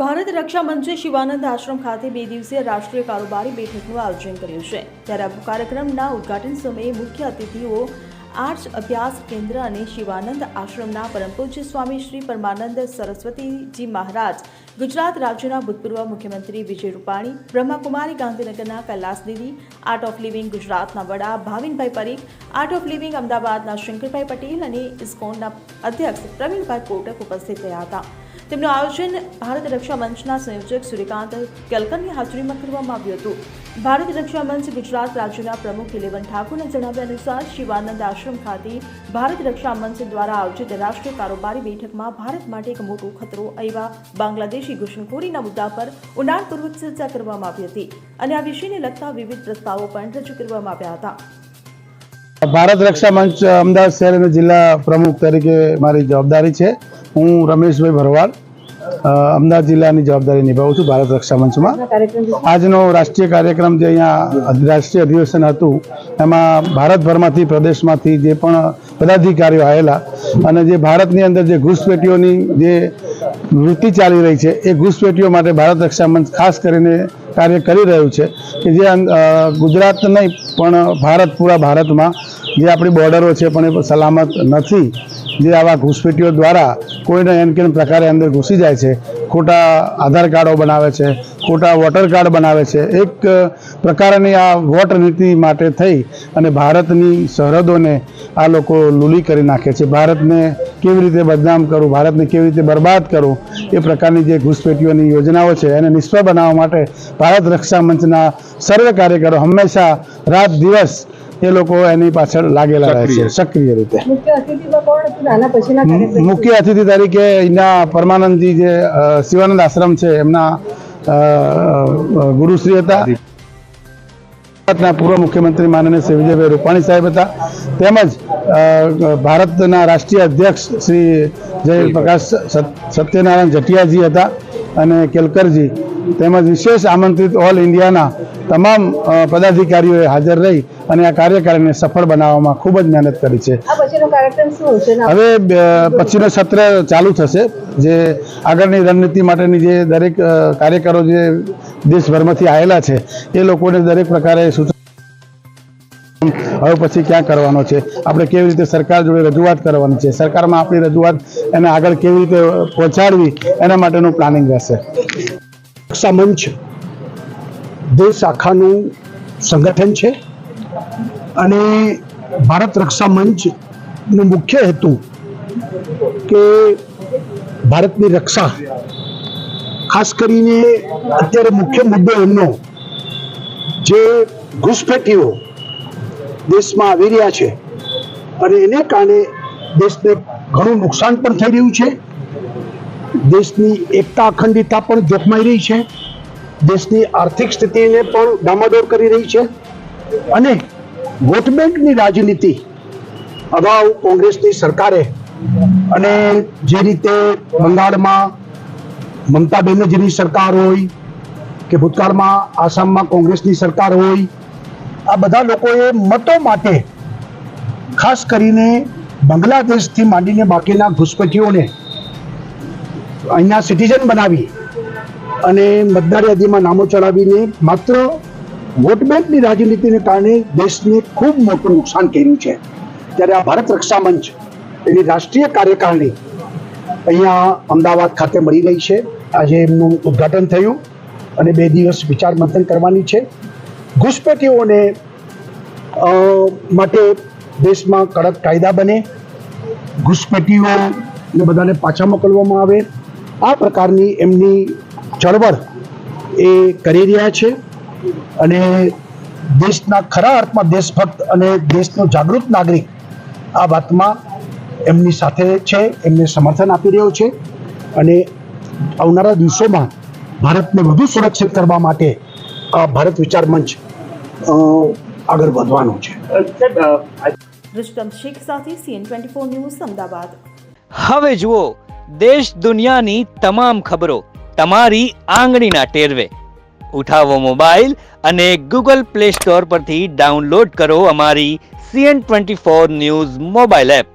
ભારત રક્ષા મંચે શિવાનંદ આશ્રમ ખાતે 2 દિવસીય રાષ્ટ્રીય કારોબારી બેઠકનું આયોજન કર્યું છે। ત્યારે આ કાર્યક્રમના ઉદ્ઘાટન સમયે મુખ્ય અતિથિઓ આર્ટ્સ અભ્યાસ કેન્દ્ર અને શિવાનંદ આશ્રમના પરમ પૂજ્ય સ્વામી શ્રી પરમાનંદ સરસ્વતીજી મહારાજ, ગુજરાત રાજ્યના ભૂતપૂર્વ મુખ્યમંત્રી વિજય રૂપાણી, બ્રહ્માકુમારી ગાંધીનગરના કૈલાસ દીદી, આર્ટ ઓફ લિવિંગ ગુજરાતના વડા ભાવિનભાઈ પરીખ, આર્ટ ઓફ લિવિંગ અમદાવાદના શંકરભાઈ પટેલ અને ઇસ્કોનના અધ્યક્ષ પ્રવીણભાઈ કોટક ઉપસ્થિત રહ્યા હતા। તેમનું આયોજન ભારત રક્ષા મંચના સંયોજક સૂર્યકાંત કેલકરની હાજરીમાં કરવામાં આવ્યું હતું। ભારત રક્ષા મંચ ગુજરાત રાજ્યના પ્રમુખ ઇલેવન ઠાકોરના જણાવ્યા અનુસાર શિવાનંદ આશ્રમ ખાતે ભારત રક્ષા મંચ દ્વારા આયોજિત રાષ્ટ્રીય કારોબારી બેઠકમાં ભારત માટે એક મોટો ખતરો એવા બાંગ્લાદેશી ઘૂસણખોરીના મુદ્દા પર ઊંડાણપૂર્વક ચર્ચા કરવામાં આવી હતી અને આ વિષયને લગતા વિવિધ પ્રસ્તાવો પણ રજૂ કરવામાં આવ્યા હતા। ભારત રક્ષા મંચ અમદાવાદ શહેર અને જિલ્લા પ્રમુખ તરીકે મારી જવાબદારી છે। હું રમેશભાઈ ભરવાડ અમદાવાદ જિલ્લાની જવાબદારી નિભાવું છું ભારત રક્ષા મંચમાં। આજનો રાષ્ટ્રીય કાર્યક્રમ જે અહીંયા રાષ્ટ્રીય અધિવેશન હતું એમાં ભારતભરમાંથી પ્રદેશમાંથી જે પણ પદાધિકારીઓ આવેલા અને જે ભારતની અંદર જે ઘૂસપેઠીઓની જે વૃત્તિ ચાલી રહી છે એ ઘૂસપેઠીઓ માટે ભારત રક્ષા મંચ ખાસ કરીને કાર્ય કરી રહ્યું છે કે જે ગુજરાત નહીં પણ પૂરા ભારતમાં જે આપણી બોર્ડરો છે પણ એ સલામત નથી। જે આવા ઘૂસપેઠીઓ દ્વારા કોઈને એન કેન પ્રકારે અંદર ઘૂસી જાય છે, ખોટા આધાર કાર્ડો બનાવે છે, ખોટા વોટર કાર્ડ બનાવે છે, એક પ્રકારની આ વોટ નીતિ માટે થઈ અને ભારતની સરહદોને આ લોકો લૂલી કરી નાખે છે। ભારતને કેવી રીતે બદનામ કરવું, ભારતને કેવી રીતે બરબાદ કરવું એ પ્રકારની જે ઘૂસપેઠીઓની યોજનાઓ છે એને નિષ્ફળ બનાવવા માટે ભારત રક્ષા મંચના સર્વે કાર્યકરો હંમેશા રાત દિવસ એ લોકો એની પાછળ લાગેલા રહે છે સક્રિય રીતે। મુખ્ય અતિથિ તરીકે અહીંના પરમાનંદજી જે શિવાનંદ આશ્રમ છે એમના ગુરુશ્રી હતા, ગુજરાતના પૂર્વ મુખ્યમંત્રી માનનીય શ્રી વિજયભાઈ રૂપાણી સાહેબ હતા, તેમજ ભારતના રાષ્ટ્રીય અધ્યક્ષ શ્રી જયપ્રકાશ સત્યનારાયણ જટિયાજી હતા અને કેલકરજી, તેમજ વિશેષ આમંત્રિત ઓલ ઇન્ડિયાના તમામ પદાધિકારીઓએ હાજર રહી અને આ કાર્યક્રમને સફળ બનાવવામાં ખૂબ જ મહેનત કરી છે। હવે પછીનો સત્ર ચાલુ થશે, જે આગળની રણનીતિ માટેની જે દરેક કાર્યકરો જે દેશભરમાંથી આવેલા છે એ લોકોને દરેક પ્રકારે સૂચન હવે પછી ક્યાં કરવાનો છે, આપણે કેવી રીતે સરકાર જોડે રજૂઆત કરવાની છે, સરકારમાં આપણી રજૂઆત એને આગળ કેવી રીતે પહોંચાડવી એના માટેનું પ્લાનિંગ રહેશે। રક્ષા મંચ દેશ આખાનું સંગઠન છે અને ભારત રક્ષા મંચનો મુખ્ય હેતુ કે ભારતની રક્ષા, ખાસ કરીને અત્યારે મુખ્ય મુદ્દો એમનો જે ઘૂસપેઠીઓ દેશમાં આવી રહ્યા છે અને એને કારણે દેશને ઘણું નુકસાન પણ થઈ રહ્યું છે, દેશની એકતા અખંડિતતા પણ જોખમાઈ રહી છે, દેશની આર્થિક સ્થિતિને પણ ડામાડોળ કરી રહી છે અને વોટ બેંકની રાજનીતિ અગાઉ કોંગ્રેસની સરકારે અને જે રીતે બંગાળમાં મમતા બેનર્જીની સરકાર હોય કે ભૂતકાળમાં આસામમાં કોંગ્રેસની સરકાર હોય, આ બધા લોકોએ મતો માટે ખાસ કરીને બાંગ્લાદેશથી માંડીને બાકીના ઘૂસપેઠીઓને અહીંના સિટીઝન બનાવી અને મતદાર યાદીમાં નામો ચડાવીને માત્ર વોટ બેંકની રાજનીતિને કારણે દેશને ખૂબ મોટું નુકસાન કર્યું છે। ત્યારે આ ભારત રક્ષા મંચ એની રાષ્ટ્રીય કાર્યકારિણી અહીંયા અમદાવાદ ખાતે મળી રહી છે। આજે એમનું ઉદ્ઘાટન થયું અને 2 દિવસ વિચાર મંથન કરવાની છે। ઘૂસપેઠીઓને માટે દેશમાં કડક કાયદા બને, ઘૂસપેઠીઓને બધાને પાછા મોકલવામાં આવે, આ પ્રકારની એમની ચળવળ એ કરી રહ્યા છે અને દેશના ખરા અર્થમાં દેશભક્ત અને દેશનો જાગૃત નાગરિક આ વાતમાં એમની સાથે છે, એમને સમર્થન આપી રહ્યો છે અને આવનારા દિવસોમાં ભારતને વધુ સુરક્ષિત કરવા માટે આ ભારત વિચાર મંચ આગળ વધવાનું છે। રુસ્તમ શેખ સાથે CN24 ન્યૂઝ અમદાવાદ। હવે જુઓ દેશ દુનિયાની તમામ ખબરો તમારી આંગળીના ટેરવે। ઉઠાવો મોબાઈલ અને ગૂગલ પ્લે સ્ટોર પરથી ડાઉનલોડ કરો અમારી CN24 ન્યૂઝ મોબાઈલ એપ।